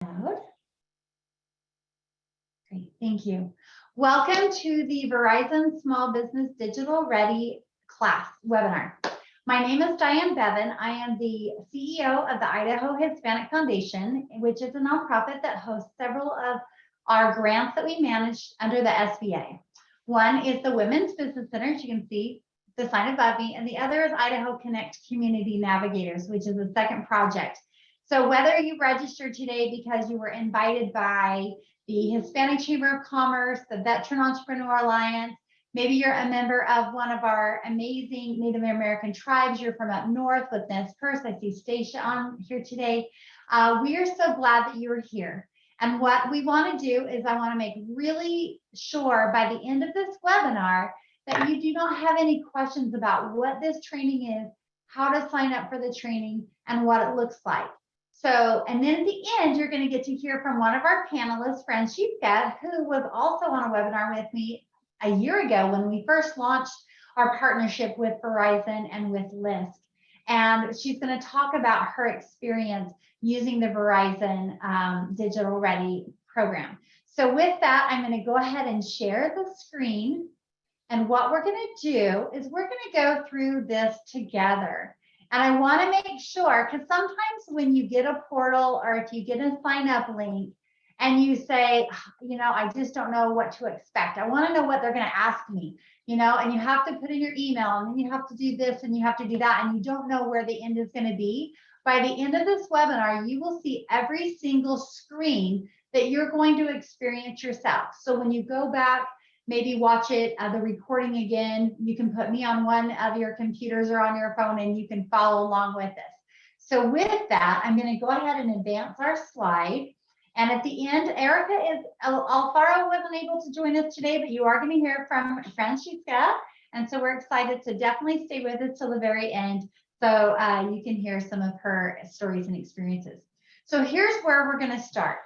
Great, thank you. Welcome to the Verizon Small Business Digital Ready class webinar. My name is Diane Bevan. I am the CEO of the Idaho Hispanic Foundation, which is a nonprofit that hosts several of our grants that we manage under the SBA. One is the Women's Business Center, as you can see the sign above me, and the other is Idaho Connect Community Navigators, which is the second project. So whether you registered today because you were invited by the Hispanic Chamber of Commerce, the Veteran Entrepreneur Alliance, maybe you're a member of one of our amazing Native American tribes, you're from up north with Nez Perce, I see Stacia on here today. We are so glad that you're here. And what we want to do is I want to make really sure by the end of this webinar that you do not have any questions about what this training is, how to sign up for the training, and what it looks like. So, and then at the end, you're going to get to hear from one of our panelists, Francisca, who was also on a webinar with me a year ago when we first launched our partnership with Verizon and with LISC. And she's going to talk about her experience using the Verizon Digital Ready program. So with that, I'm going to go ahead and share the screen. And what we're going to do is we're going to go through this together. And I want to make sure, because sometimes when you get a portal or if you get a sign up link and you say, you know, I just don't know what to expect. I want to know what they're going to ask me, you know, and you have to put in your email and then you have to do this and you have to do that. And you don't know where the end is going to be. By the end of this webinar, you will see every single screen that you're going to experience yourself. So when you go back, maybe watch it, the recording again. You can put me on one of your computers or on your phone and you can follow along with this. So with that, I'm going to go ahead and advance our slide. And at the end, Erica is, Alfaro wasn't able to join us today, but you are going to hear from Francisca. And so we're excited to definitely stay with us till the very end. So you can hear some of her stories and experiences. So here's where we're going to start.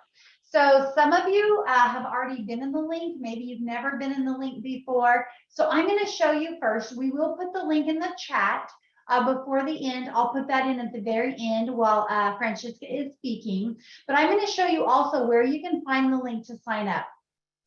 So some of you have already been in the link. Maybe you've never been in the link before. So I'm going to show you first. We will put the link in the chat before the end. I'll put that in at the very end while Francisca is speaking. But I'm going to show you also where you can find the link to sign up.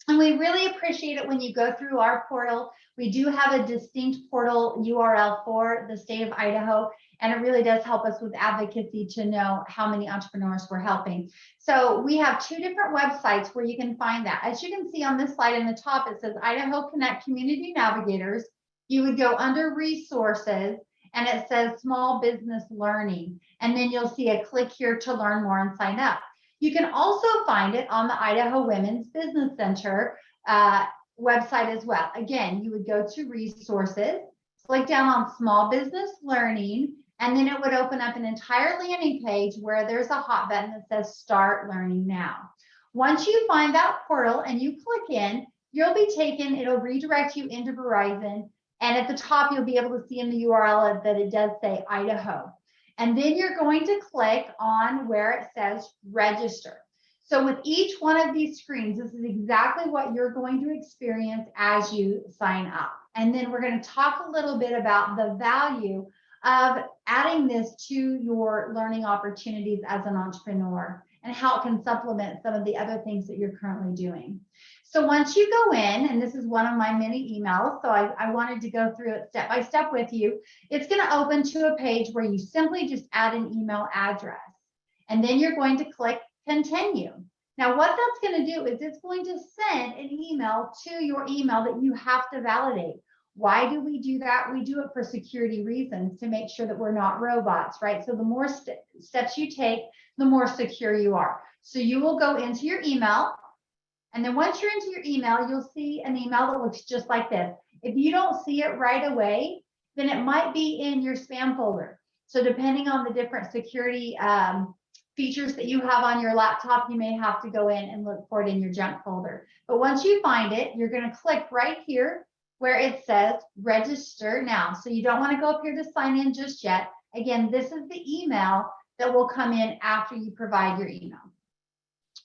And we really appreciate it when you go through our portal. We do have a distinct portal URL for the state of Idaho, and it really does help us with advocacy to know how many entrepreneurs we're helping. So we have two different websites where you can find that. As you can see on this slide in the top, it says Idaho Connect Community Navigators. You would go under resources and it says small business learning. And then you'll see a click here to learn more and sign up. You can also find it on the Idaho Women's Business Center website as well. Again, you would go to resources, click down on small business learning, and then it would open up an entire landing page where there's a hot button that says start learning now. Once you find that portal and you click in, you'll be taken, it'll redirect you into Verizon. And at the top, you'll be able to see in the URL that it does say Idaho. And then you're going to click on where it says register. So with each one of these screens, this is exactly what you're going to experience as you sign up. And then we're going to talk a little bit about the value of adding this to your learning opportunities as an entrepreneur and how it can supplement some of the other things that you're currently doing. So once you go in, and this is one of my many emails, so I wanted to go through it step by step with you, it's going to open to a page where you simply just add an email address. And then you're going to click continue. Now what that's going to do is it's going to send an email to your email that you have to validate. Why do we do that? We do it for security reasons to make sure that we're not robots, right? So the more steps you take, the more secure you are. So you will go into your email. And then once you're into your email, you'll see an email that looks just like this. If you don't see it right away, then it might be in your spam folder. So depending on the different security features that you have on your laptop, you may have to go in and look for it in your junk folder. But once you find it, you're going to click right here where it says register now. So you don't want to go up here to sign in just yet. Again, this is the email that will come in after you provide your email.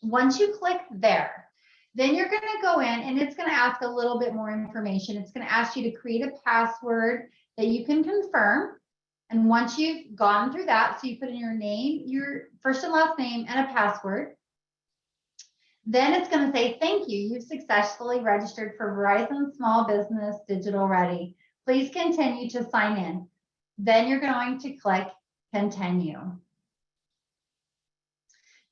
Once you click there, then you're going to go in and it's going to ask a little bit more information. It's going to ask you to create a password that you can confirm. And once you've gone through that, so you put in your name, your first and last name, and a password. Then it's going to say, thank you. You've successfully registered for Verizon Small Business Digital Ready. Please continue to sign in. Then you're going to click continue.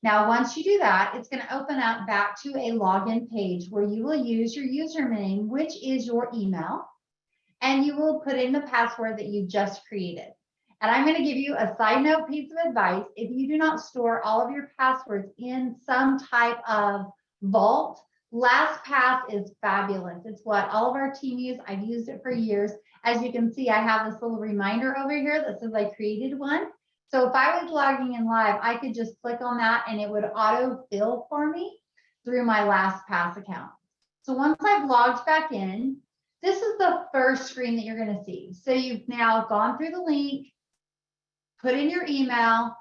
Now, once you do that, it's going to open up back to a login page where you will use your username, which is your email, and you will put in the password that you just created. And I'm going to give you a side note piece of advice. If you do not store all of your passwords in some type of vault, LastPass is fabulous. It's what all of our team use. I've used it for years. As you can see, I have this little reminder over here that says I created one. So if I was logging in live, I could just click on that and it would auto-fill for me through my LastPass account. So once I've logged back in, this is the first screen that you're going to see. So you've now gone through the link, put in your email,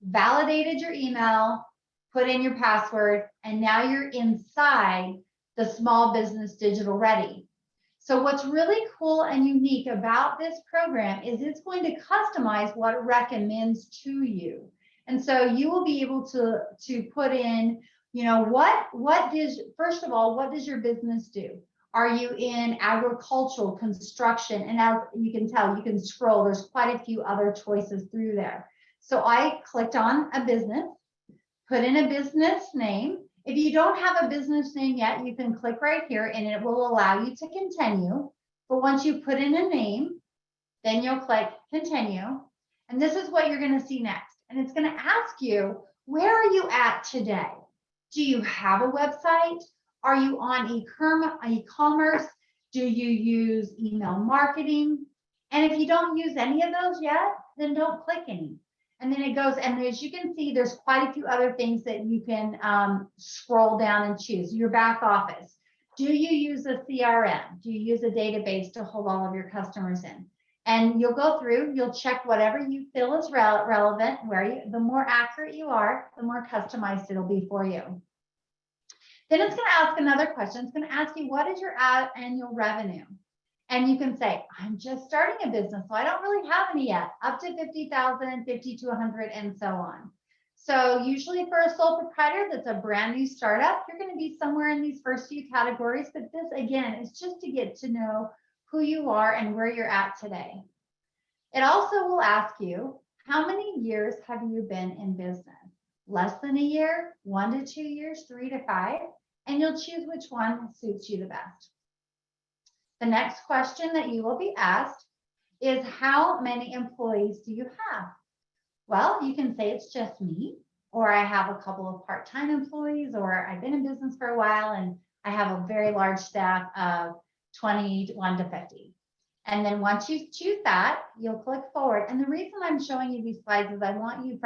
validated your email, put in your password, and now you're inside the Small Business Digital Ready. So what's really cool and unique about this program is it's going to customize what it recommends to you. And so you will be able to put in, you know, first of all, what does your business do? Are you in agricultural, construction? And as you can tell, you can scroll, there's quite a few other choices through there. So I clicked on a business, put in a business name. If you don't have a business name yet, you can click right here and it will allow you to continue. But once you put in a name, then you'll click continue. And this is what you're going to see next. And it's going to ask you, where are you at today? Do you have a website? Are you on e-commerce? Do you use email marketing? And if you don't use any of those yet, then don't click any. And then it goes, and as you can see, there's quite a few other things that you can scroll down and choose. Your back office. Do you use a CRM? Do you use a database to hold all of your customers in? And you'll go through, you'll check whatever you feel is relevant. The more accurate you are, the more customized it'll be for you. Then it's going to ask another question. It's going to ask you, what is your annual revenue? And you can say, I'm just starting a business, so I don't really have any yet, up to 50,000, 50 to 100, and so on. So usually for a sole proprietor that's a brand new startup, you're going to be somewhere in these first few categories. But this, again, is just to get to know who you are and where you're at today. It also will ask you, how many years have you been in business? Less than a year, 1 to 2 years, 3 to 5, and you'll choose which one suits you the best. The next question that you will be asked is, how many employees do you have? Well, you can say it's just me, or I have a couple of part-time employees, or I've been in business for a while and I have a very large staff of 21 to 50. And then once you choose that, you'll click forward. And the reason I'm showing you these slides is I want you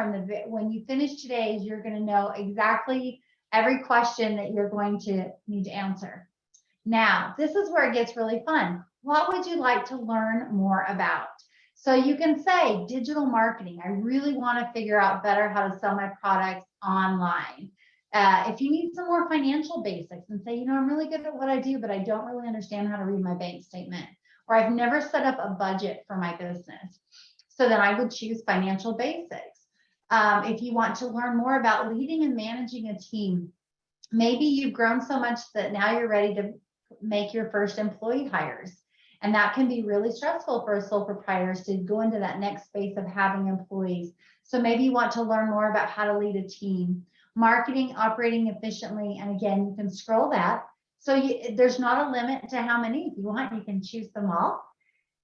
when you finish today, you're going to know exactly every question that you're going to need to answer. Now, this is where it gets really fun. What would you like to learn more about? So you can say digital marketing. I really want to figure out better how to sell my products online. If you need some more financial basics and say, you know, I'm really good at what I do, but I don't really understand how to read my bank statement, or I've never set up a budget for my business. So then I would choose financial basics. If you want to learn more about leading and managing a team, maybe you've grown so much that now you're ready to make your first employee hires. And that can be really stressful for a sole proprietor to go into that next space of having employees. So maybe you want to learn more about how to lead a team, marketing, operating efficiently. And again, you can scroll that. So there's not a limit to how many. If you want, you can choose them all.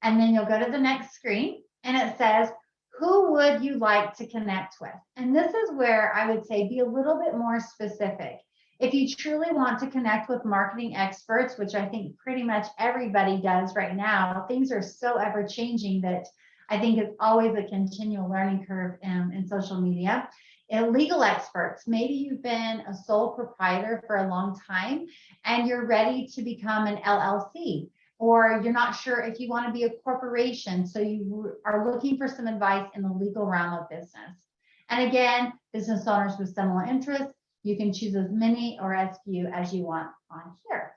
And then you'll go to the next screen and it says, who would you like to connect with? And this is where I would say be a little bit more specific. If you truly want to connect with marketing experts, which I think pretty much everybody does right now, things are so ever changing that I think it's always a continual learning curve in social media. And legal experts, maybe you've been a sole proprietor for a long time and you're ready to become an LLC, or you're not sure if you want to be a corporation, so you are looking for some advice in the legal realm of business. And again, business owners with similar interests, you can choose as many or as few as you want on here.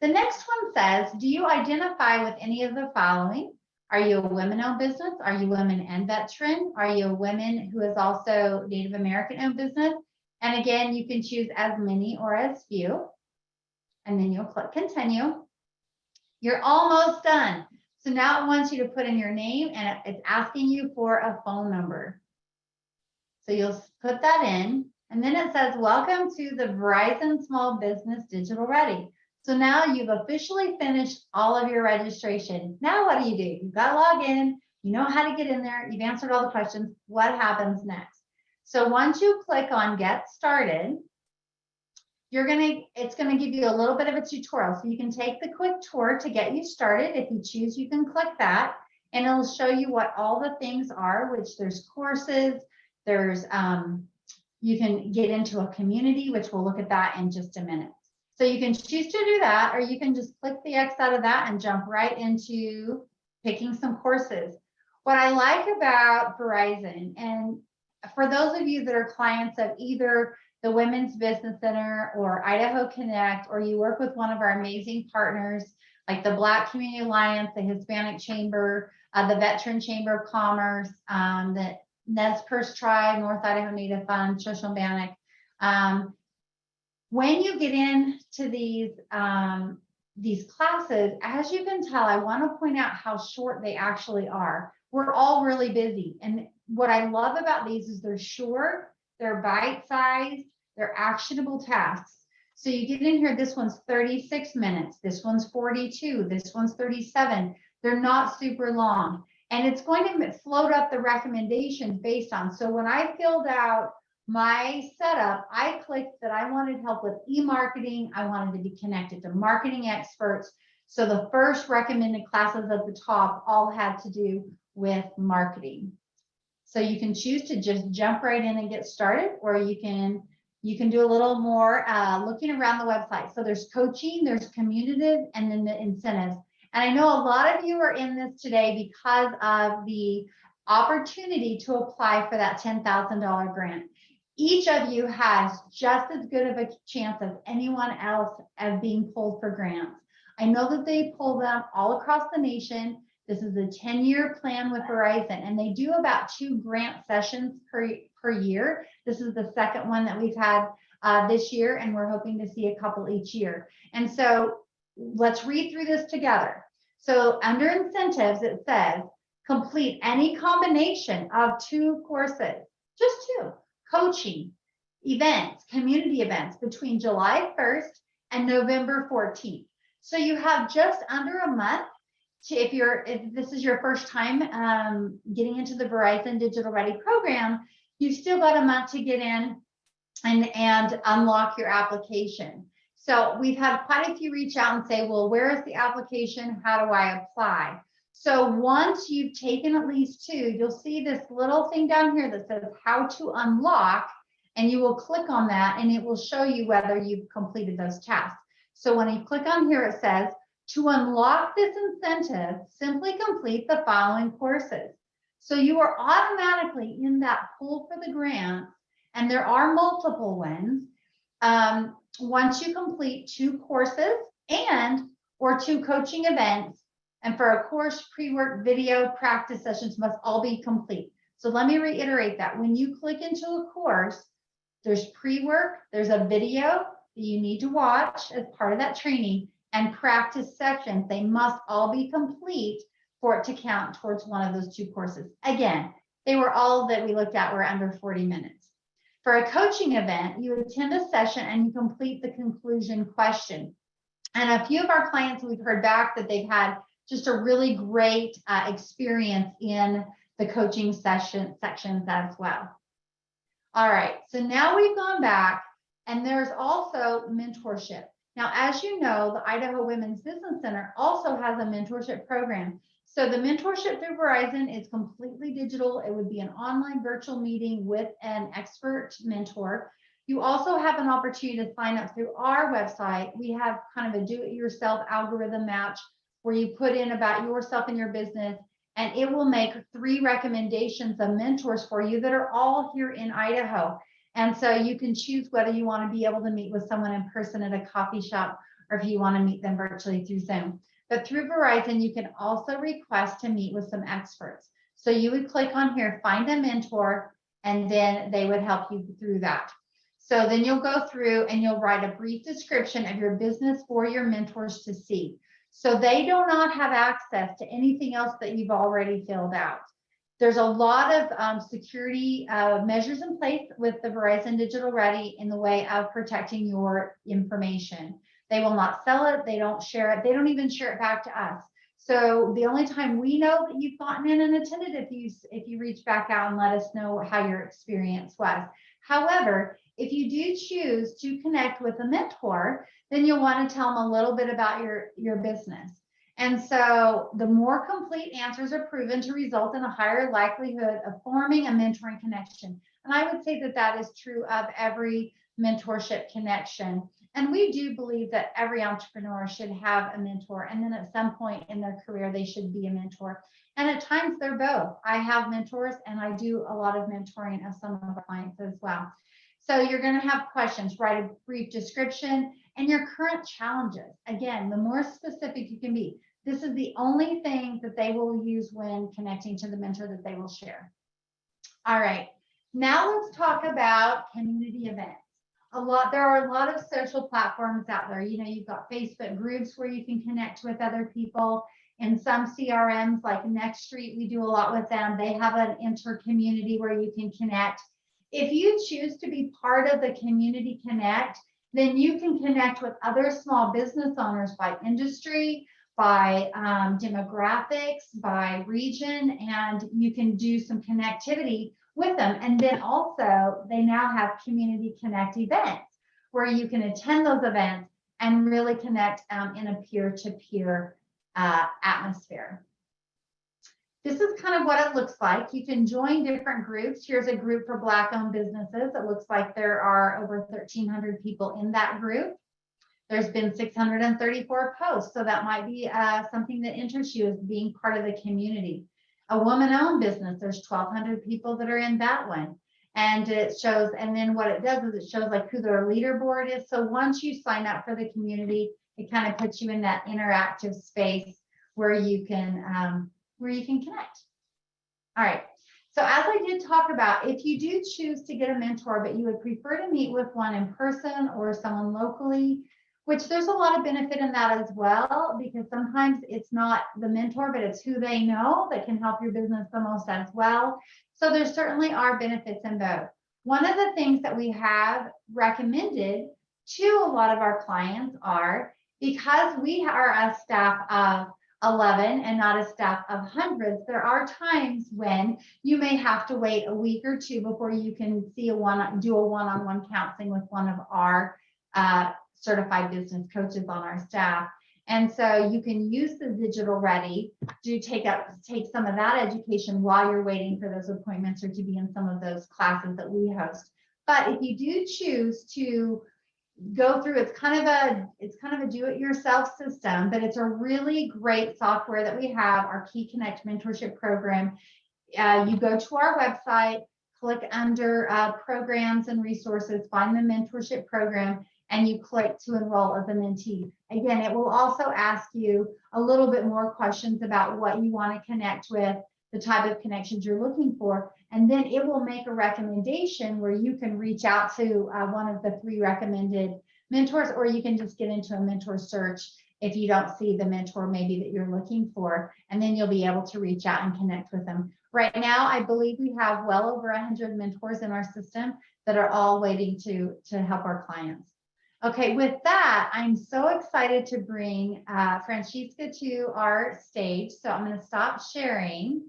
The next one says, do you identify with any of the following? Are you a women-owned business? Are you women and veteran? Are you a woman who is also Native American-owned business? And again, you can choose as many or as few. And then you'll click continue. You're almost done. So now it wants you to put in your name and it's asking you for a phone number. So you'll put that in. And then it says, welcome to the Verizon Small Business Digital Ready. So now you've officially finished all of your registration. Now what do? You've got to log in. You know how to get in there. You've answered all the questions. What happens next? So once you click on get started, it's going to give you a little bit of a tutorial. So you can take the quick tour to get you started. If you choose, you can click that and it'll show you what all the things are, which there's courses, there's, you can get into a community, which we'll look at that in just a minute. So you can choose to do that, or you can just click the X out of that and jump right into picking some courses. What I like about Verizon, and for those of you that are clients of either the Women's Business Center or Idaho Connect, or you work with one of our amazing partners like the Black Community Alliance, the Hispanic Chamber, the Veteran Chamber of Commerce, the Nez Perce Tribe, North Idaho Native Fund, Shoshone-Bannock. When you get into these classes, as you can tell, I want to point out how short they actually are. We're all really busy. And what I love about these is they're short, they're bite-sized, they're actionable tasks. So you get in here, this one's 36 minutes, this one's 42, this one's 37. They're not super long. And it's going to float up the recommendations based on. So when I filled out my setup, I clicked that I wanted help with e-marketing. I wanted to be connected to marketing experts. So the first recommended classes at the top all had to do with marketing. So you can choose to just jump right in and get started, or you can do a little more looking around the website. So there's coaching, there's community, and then the incentives. And I know a lot of you are in this today because of the opportunity to apply for that $10,000 grant. Each of you has just as good of a chance as anyone else of being pulled for grants. I know that they pull them all across the nation. This is a 10-year plan with Verizon, and they do about 2 grant sessions per year. This is the second one that we've had this year, and we're hoping to see a couple each year. And so let's read through this together. So under incentives, it says, complete any combination of 2 courses, just 2, coaching, events, community events between July 1st and November 14th. So you have just under a month to, if this is your first time getting into the Verizon Digital Ready program, you've still got a month to get in and unlock your application. So we've had quite a few reach out and say, well, where is the application? How do I apply? So once you've taken at least 2, you'll see this little thing down here that says how to unlock, and you will click on that and it will show you whether you've completed those tasks. So when you click on here, it says, to unlock this incentive, simply complete the following courses. So you are automatically in that pool for the grant, and there are multiple ones. Once you complete 2 courses or 2 coaching events, and for a course, pre-work video practice sessions must all be complete. So let me reiterate that. When you click into a course, there's pre-work, there's a video that you need to watch as part of that training, and practice sections. They must all be complete for it to count towards one of those 2 courses. Again, they were all that we looked at were under 40 minutes. For a coaching event, you attend a session and you complete the conclusion question. And a few of our clients, we've heard back that they've had just a really great experience in the coaching sections as well. All right, so now we've gone back, and there's also mentorship. Now, as you know, the Idaho Women's Business Center also has a mentorship program. So the mentorship through Verizon is completely digital. It would be an online virtual meeting with an expert mentor. You also have an opportunity to sign up through our website. We have kind of a do-it-yourself algorithm match where you put in about yourself and your business, and it will make 3 recommendations of mentors for you that are all here in Idaho. And so you can choose whether you want to be able to meet with someone in person at a coffee shop, or if you want to meet them virtually through Zoom. But through Verizon, you can also request to meet with some experts. So you would click on here, find a mentor, and then they would help you through that. So then you'll go through and you'll write a brief description of your business for your mentors to see. So they do not have access to anything else that you've already filled out. There's a lot of security measures in place with the Verizon Digital Ready in the way of protecting your information. They will not sell it. They don't share it. They don't even share it back to us. So the only time we know that you've gotten in and attended if you reach back out and let us know how your experience was. However, if you do choose to connect with a mentor, then you'll want to tell them a little bit about your business. And so the more complete answers are proven to result in a higher likelihood of forming a mentoring connection. And I would say that that is true of every mentorship connection. And we do believe that every entrepreneur should have a mentor. And then at some point in their career, they should be a mentor. And at times they're both. I have mentors and I do a lot of mentoring of some of our clients as well. So you're going to have questions, write a brief description and your current challenges. Again, the more specific you can be. This is the only thing that they will use when connecting to the mentor that they will share. All right, now let's talk about community events. There are a lot of social platforms out there. You know, you've got Facebook groups where you can connect with other people. In some CRMs like NextStreet, we do a lot with them. They have an inter-community where you can connect. If you choose to be part of the Community Connect, then you can connect with other small business owners by industry, by demographics, by region, and you can do some connectivity with them. And then also they now have Community Connect events where you can attend those events and really connect in a peer-to-peer atmosphere. This is kind of what it looks like. You can join different groups. Here's a group for Black-owned businesses. It looks like there are over 1,300 people in that group. There's been 634 posts, so that might be something that interests you as being part of the community. A woman-owned business, there's 1,200 people that are in that one. And it shows, and then what it does is it shows like who their leaderboard is. So once you sign up for the community, it kind of puts you in that interactive space where you can connect. All right. So as I did talk about, if you do choose to get a mentor, but you would prefer to meet with one in person or someone locally, which there's a lot of benefit in that as well, because sometimes it's not the mentor, but it's who they know that can help your business the most as well. So there certainly are benefits in both. One of the things that we have recommended to a lot of our clients are, because we are a staff of 11 and not a staff of hundreds, there are times when you may have to wait a week or two before you can do a one-on-one counseling with one of our certified business coaches on our staff. And so you can use the Digital Ready to take some of that education while you're waiting for those appointments or to be in some of those classes that we host. But if you do choose to go through, it's kind of a do-it-yourself system, but it's a really great software that we have, our Key Connect mentorship program. You go to our website, click under programs and resources, find the mentorship program, and you click to enroll as a mentee. Again, it will also ask you a little bit more questions about what you want to connect with, the type of connections you're looking for, and then it will make a recommendation where you can reach out to one of the 3 recommended mentors, or you can just get into a mentor search if you don't see the mentor maybe that you're looking for, and then you'll be able to reach out and connect with them. Right now, I believe we have well over 100 mentors in our system that are all waiting to help our clients. Okay, with that, I'm so excited to bring Francisca to our stage. So I'm going to stop sharing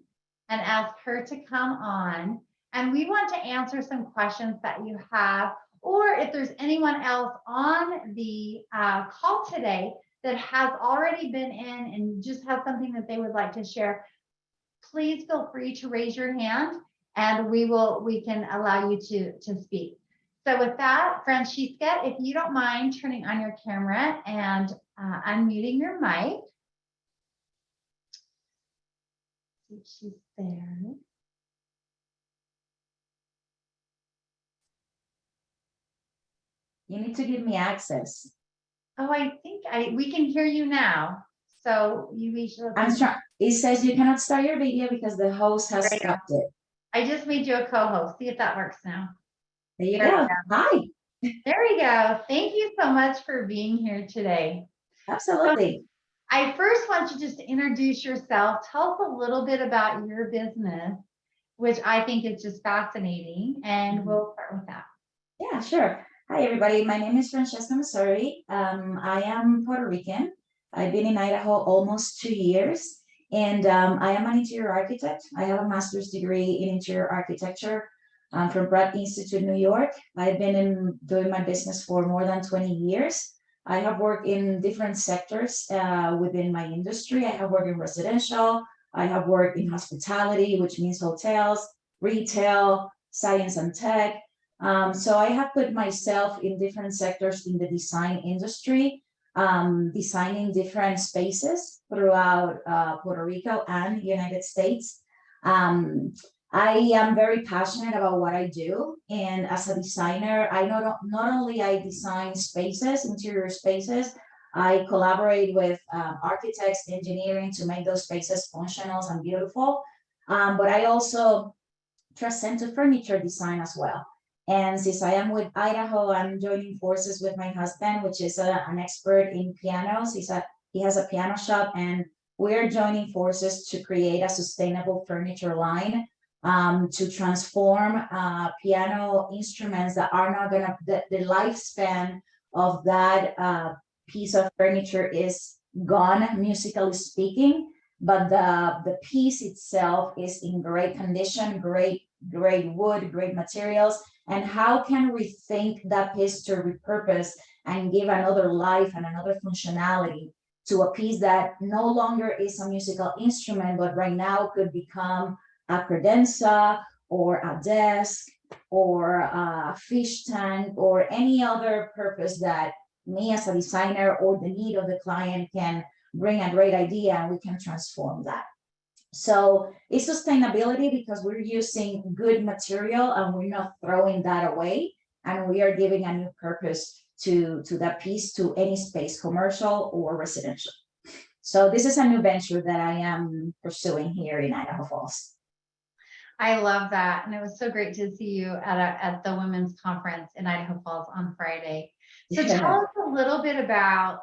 and ask her to come on. And we want to answer some questions that you have, or if there's anyone else on the call today that has already been in and just has something that they would like to share, please feel free to raise your hand and we can allow you to speak. So with that, Francisca, if you don't mind turning on your camera and unmuting your mic. See if she's there. You need to give me access. Oh, I think we can hear you now. So I'm trying. It says you cannot start your video because the host has stopped it. I just made you a co-host. See if that works now. There you go. Hi. There we go. Thank you so much for being here today. Absolutely. I first want you just to introduce yourself. Tell us a little bit about your business, which I think is just fascinating, and we'll start with that. Yeah, sure. Hi, everybody. My name is Francesca Masori. I am Puerto Rican. I've been in Idaho almost 2 years, and I am an interior architect. I have a master's degree in interior architecture from Pratt Institute, New York. I've been doing my business for more than 20 years. I have worked in different sectors within my industry. I have worked in residential. I have worked in hospitality, which means hotels, retail, science and tech. So I have put myself in different sectors in the design industry, designing different spaces throughout Puerto Rico and the United States. I am very passionate about what I do, and as a designer, I not only I design spaces, interior spaces, I collaborate with architects, engineering to make those spaces functional and beautiful. But I also transcend to furniture design as well. And since I am with Idaho, I'm joining forces with my husband, which is an expert in pianos. He has a piano shop, and we're joining forces to create a sustainable furniture line to transform piano instruments that are not gonna, the lifespan of that piece of furniture is gone, musically speaking, but the piece itself is in great condition, great wood, great materials. And how can we think that piece to repurpose and give another life and another functionality to a piece that no longer is a musical instrument, but right now could become a credenza or a desk or a fish tank or any other purpose that me as a designer or the need of the client can bring a great idea and we can transform that. So it's sustainability because we're using good material and we're not throwing that away, and we are giving a new purpose to that piece, to any space, commercial or residential. So this is a new venture that I am pursuing here in Idaho Falls. I love that. And it was so great to see you at the women's conference in Idaho Falls on Friday. So tell us a little bit about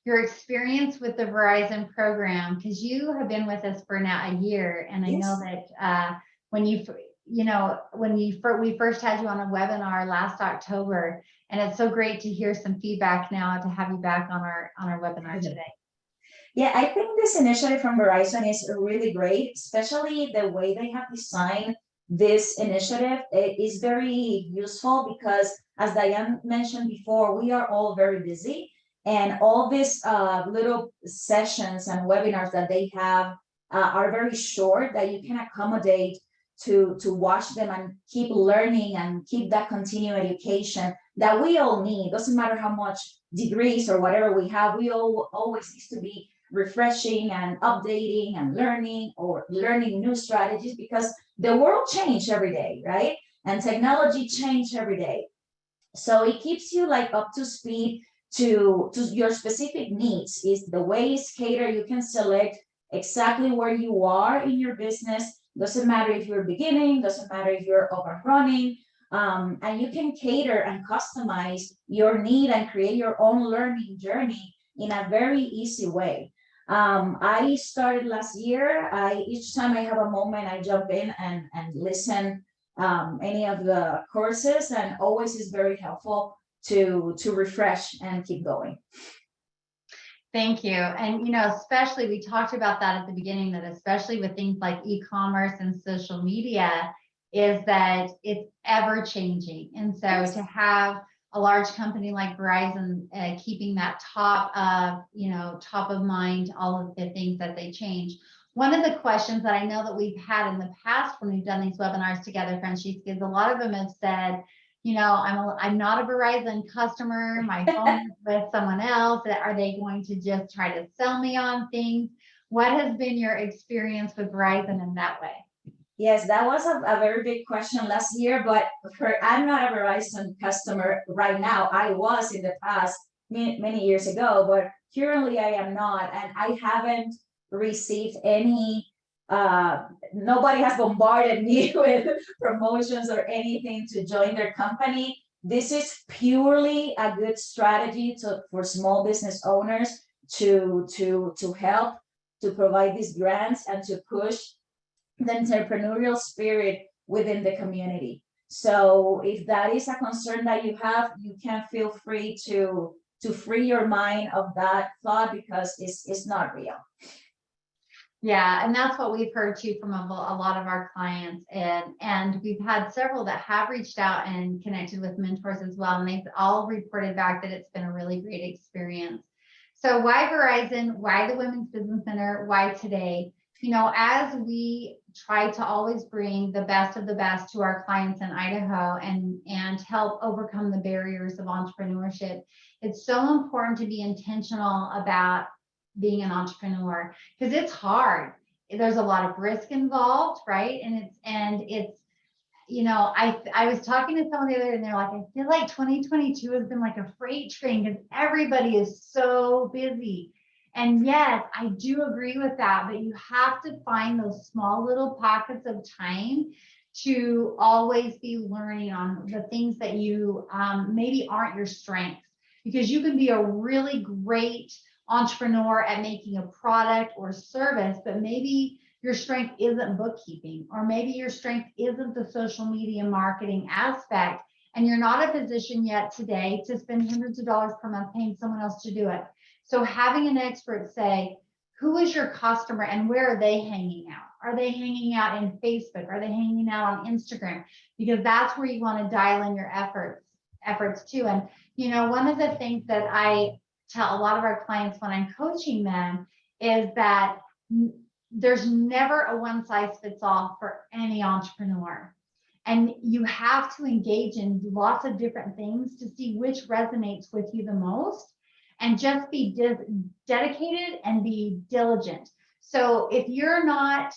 your experience with the Verizon program, because you have been with us for now a year. And I know that when we first had you on a webinar last October, and it's so great to hear some feedback now to have you back on our webinar today. Yeah, I think this initiative from Verizon is really great, especially the way they have designed this initiative. It is very useful because, as Diane mentioned before, we are all very busy, and all these little sessions and webinars that they have are very short, that you can accommodate to watch them and keep learning and keep that continuing education that we all need. Doesn't matter how much degrees or whatever we have, we all always need to be refreshing and updating and learning new strategies, because the world changes every day, right? And technology changes every day. So it keeps you like up to speed to your specific needs. Is the way it's catered, you can select exactly where you are in your business. Doesn't matter if you're beginning, doesn't matter if you're up and running, and you can cater and customize your need and create your own learning journey in a very easy way. I started last year. Each time I have a moment, I jump in and listen any of the courses, and always is very helpful to refresh and keep going. Thank you. And, especially we talked about that at the beginning, that especially with things like e-commerce and social media, is that it's ever changing. And so to have a large company like Verizon keeping that top of mind, all of the things that they change. One of the questions that I know that we've had in the past when we've done these webinars together, Francesca, is a lot of them have said, I'm not a Verizon customer. My phone is with someone else. Are they going to just try to sell me on things? What has been your experience with Verizon in that way? Yes, that was a very big question last year, but I'm not a Verizon customer right now. I was in the past many years ago, but currently I am not, and I haven't received any, nobody has bombarded me with promotions or anything to join their company. This is purely a good strategy for small business owners to help to provide these grants and to push the entrepreneurial spirit within the community. So if that is a concern that you have, you can feel free to free your mind of that thought, because it's not real. Yeah, and that's what we've heard too from a lot of our clients, and we've had several that have reached out and connected with mentors as well, and they've all reported back that it's been a really great experience. So why Verizon? Why the Women's Business Center? Why today? You know, as we try to always bring the best of the best to our clients in Idaho and help overcome the barriers of entrepreneurship, it's so important to be intentional about being an entrepreneur, because it's hard. There's a lot of risk involved, right? And it's, you know, I was talking to someone the other day and they're like, I feel like 2022 has been like a freight train because everybody is so busy. And yes, I do agree with that, but you have to find those small little pockets of time to always be learning on the things that you maybe aren't your strengths, because you can be a really great entrepreneur at making a product or service, but maybe your strength isn't bookkeeping, or maybe your strength isn't the social media marketing aspect, and you're not in a position yet today to spend hundreds of dollars per month paying someone else to do it. So having an expert say, who is your customer and where are they hanging out? Are they hanging out in Facebook? Are they hanging out on Instagram? Because that's where you want to dial in your efforts too. And, you know, one of the things that I tell a lot of our clients when I'm coaching them is that there's never a one size fits all for any entrepreneur. And you have to engage in lots of different things to see which resonates with you the most, and just be dedicated and be diligent. So if you're not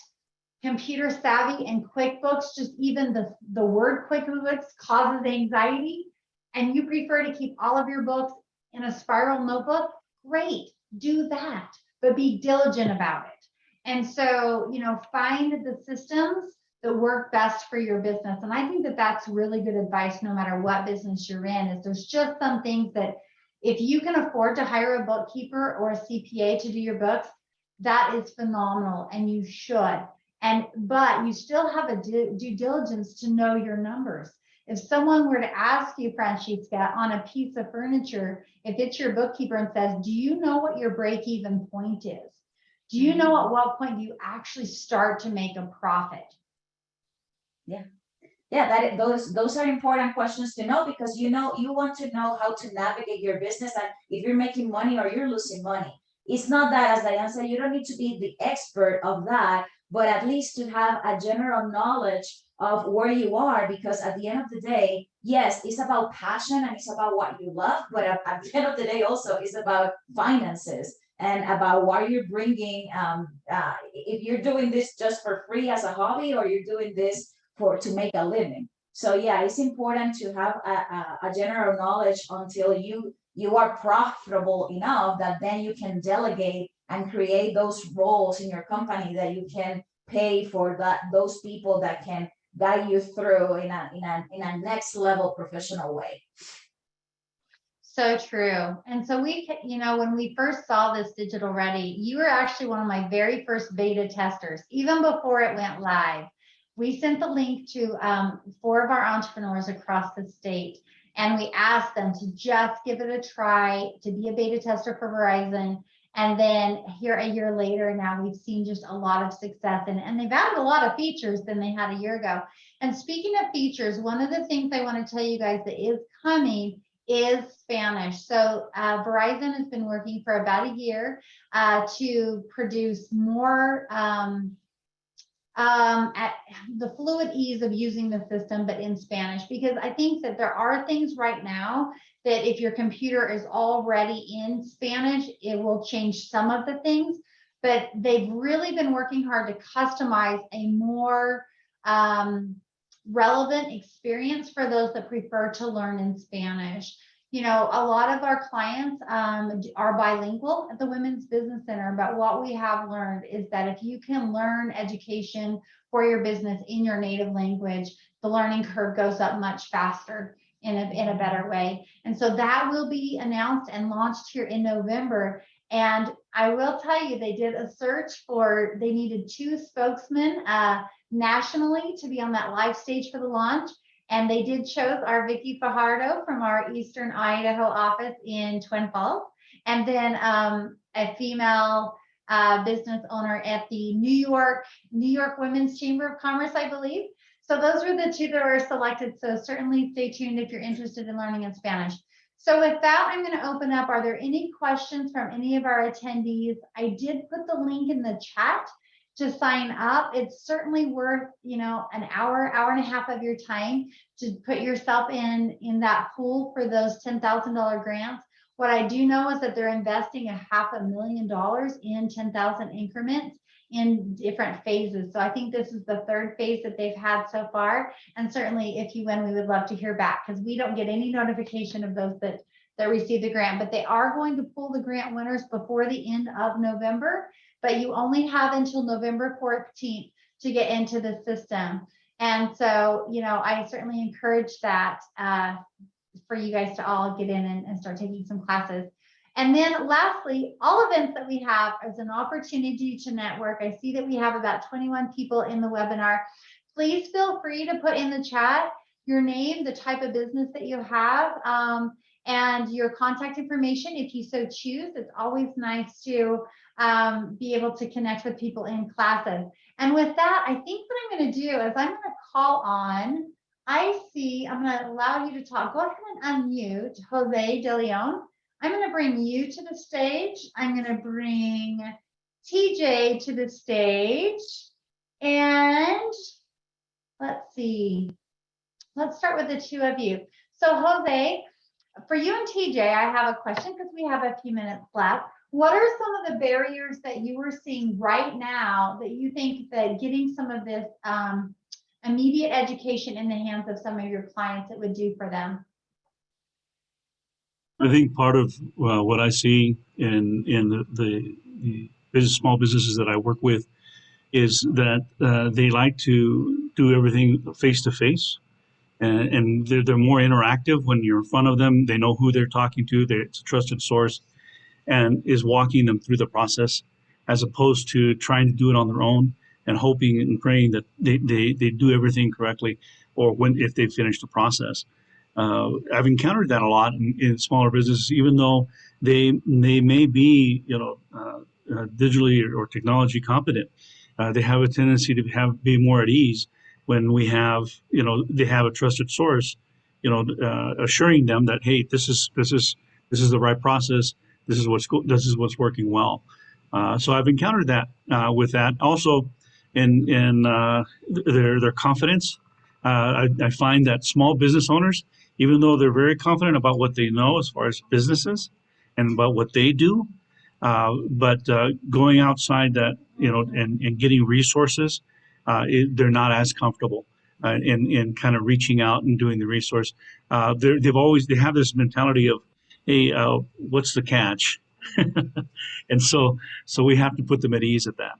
computer savvy and QuickBooks, just even the word QuickBooks causes anxiety, and you prefer to keep all of your books in a spiral notebook, great, do that, but be diligent about it. And so, you know, find the systems that work best for your business. And I think that that's really good advice, no matter what business you're in, is there's just some things that if you can afford to hire a bookkeeper or a CPA to do your books, that is phenomenal, and you should. But you still have a due diligence to know your numbers. If someone were to ask you, Francisca, on a piece of furniture, if it's your bookkeeper and says, do you know what your break-even point is? Do you know at what point do you actually start to make a profit? Yeah. Yeah, those are important questions to know, because you want to know how to navigate your business, and if you're making money or you're losing money. It's not that, as Diane said, you don't need to be the expert of that, but at least to have a general knowledge of where you are, because at the end of the day, yes, it's about passion and it's about what you love, but at the end of the day also it's about finances and about what you're bringing. If you're doing this just for free as a hobby, or you're doing this to make a living. So yeah, it's important to have a general knowledge until you are profitable enough that then you can delegate and create those roles in your company that you can pay for those people that can guide you through in a next level professional way. So true. And so you know, when we first saw this Digital Ready, you were actually one of my very first beta testers, even before it went live. We sent the link to 4 of our entrepreneurs across the state, and we asked them to just give it a try, to be a beta tester for Verizon. And then here a year later, now we've seen just a lot of success, and they've added a lot of features than they had a year ago. And speaking of features, one of the things I want to tell you guys that is coming is Spanish. So Verizon has been working for about a year to produce more at the fluid ease of using the system, but in Spanish, because I think that there are things right now that if your computer is already in Spanish, it will change some of the things, but they've really been working hard to customize a more relevant experience for those that prefer to learn in Spanish. You know, a lot of our clients are bilingual at the Women's Business Center, but what we have learned is that if you can learn education for your business in your native language, the learning curve goes up much faster. in a better way. And so that will be announced and launched here in November. And I will tell you, they did a search they needed 2 spokesmen nationally to be on that live stage for the launch. And they did choose our Vicky Fajardo from our Eastern Idaho office in Twin Falls. And then a female business owner at the New York Women's Chamber of Commerce, I believe. So those were the 2 that were selected. So certainly stay tuned if you're interested in learning in Spanish. So with that, I'm going to open up. Are there any questions from any of our attendees? I did put the link in the chat to sign up. It's certainly worth, an hour and a half of your time to put yourself in that pool for those $10,000 grants. What I do know is that they're investing $500,000 in 10,000 increments in different phases. So I think this is the 3rd phase that they've had so far. And certainly if you win, we would love to hear back, because we don't get any notification of those that receive the grant, but they are going to pull the grant winners before the end of November, but you only have until November 14th to get into the system. And so, I certainly encourage that for you guys to all get in and start taking some classes. And then lastly, all events that we have is an opportunity to network. I see that we have about 21 people in the webinar. Please feel free to put in the chat your name, the type of business that you have, and your contact information if you so choose. It's always nice to be able to connect with people in classes. And with that, I think what I'm going to do is I'm going to call on, I'm going to allow you to talk. Go ahead and unmute Jose De Leon. I'm going to bring you to the stage. I'm going to bring TJ to the stage. And let's see. Let's start with the 2 of you. So Jose, for you and TJ, I have a question because we have a few minutes left. What are some of the barriers that you are seeing right now that you think that getting some of this immediate education in the hands of some of your clients, it would do for them? I think part of what I see in the small businesses that I work with is that they like to do everything face to face, and they're more interactive when you're in front of them. They know who they're talking to. It's a trusted source, and is walking them through the process, as opposed to trying to do it on their own and hoping and praying that they do everything correctly, or if they finish the process. I've encountered that a lot in smaller businesses, even though they may be, digitally or technology competent. They have a tendency to be more at ease when we have, they have a trusted source, assuring them that, hey, this is the right process. This is what's working well. So I've encountered that with that. Also, in their confidence. I find that small business owners, even though they're very confident about what they know as far as businesses and about what they do, but going outside that, and getting resources, they're not as comfortable in kind of reaching out and doing the resource. They have this mentality of, hey, what's the catch? And so we have to put them at ease at that.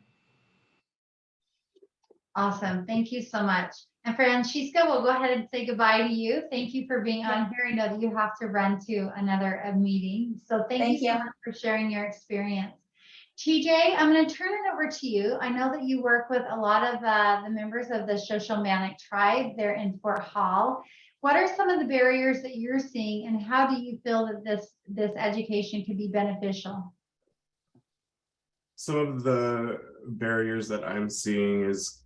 Awesome. Thank you so much. And Francisca, we'll go ahead and say goodbye to you. Thank you for being on here. I know that you have to run to another meeting. So thank you so much for sharing your experience. TJ, I'm going to turn it over to you. I know that you work with a lot of the members of the Shoshone tribe there in Fort Hall. What are some of the barriers that you're seeing, and how do you feel that this education could be beneficial? Some of the barriers that I'm seeing is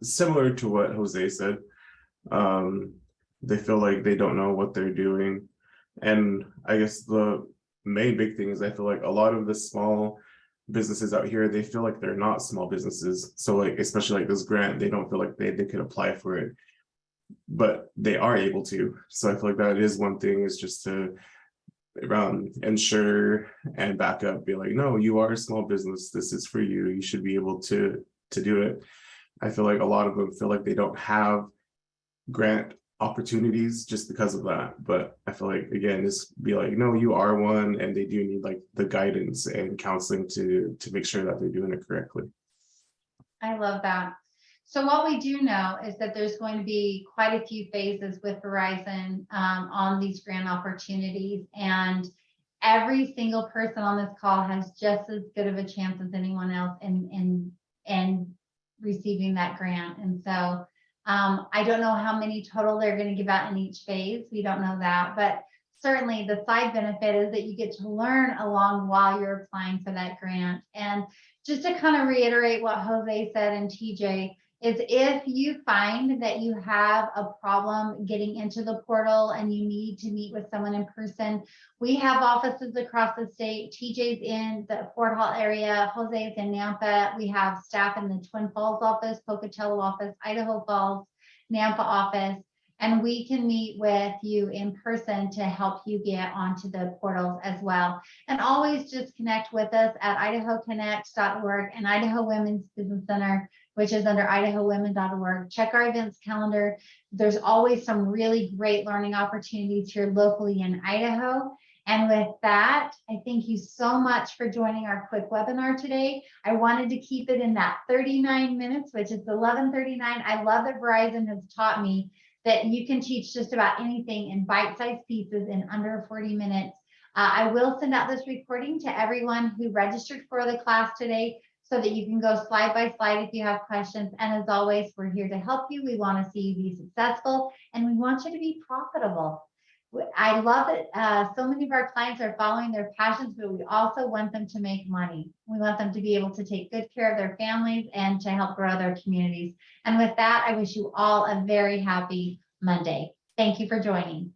similar to what Jose said. They feel like they don't know what they're doing. And I guess the main big thing is I feel like a lot of the small businesses out here, they feel like they're not small businesses. So like, especially like this grant, they don't feel like they could apply for it, but they are able to. So I feel like that is one thing, is just to ensure and back up, be like, no, you are a small business. This is for you. You should be able to do it. I feel like a lot of them feel like they don't have grant opportunities just because of that. But I feel like, again, this be like, no, you are one, and they do need like the guidance and counseling to make sure that they're doing it correctly. I love that. So what we do know is that there's going to be quite a few phases with Verizon on these grant opportunities, and every single person on this call has just as good of a chance as anyone else in receiving that grant. And so I don't know how many total they're going to give out in each phase. We don't know that, but certainly the side benefit is that you get to learn along while you're applying for that grant. And just to kind of reiterate what Jose said and TJ, is if you find that you have a problem getting into the portal and you need to meet with someone in person, we have offices across the state. TJ's in the Fort Hall area, Jose is in Nampa. We have staff in the Twin Falls office, Pocatello office, Idaho Falls, Nampa office, and we can meet with you in person to help you get onto the portals as well. And always just connect with us at idahoconnect.org and Idaho Women's Business Center, which is under idahowomen.org. Check our events calendar. There's always some really great learning opportunities here locally in Idaho. And with that, I thank you so much for joining our quick webinar today. I wanted to keep it in that 39 minutes, which is 11:39. I love that Verizon has taught me that you can teach just about anything in bite-sized pieces in under 40 minutes. I will send out this recording to everyone who registered for the class today so that you can go slide by slide if you have questions. And as always, we're here to help you. We want to see you be successful, and we want you to be profitable. I love that so many of our clients are following their passions, but we also want them to make money. We want them to be able to take good care of their families and to help grow their communities. And with that, I wish you all a very happy Monday. Thank you for joining.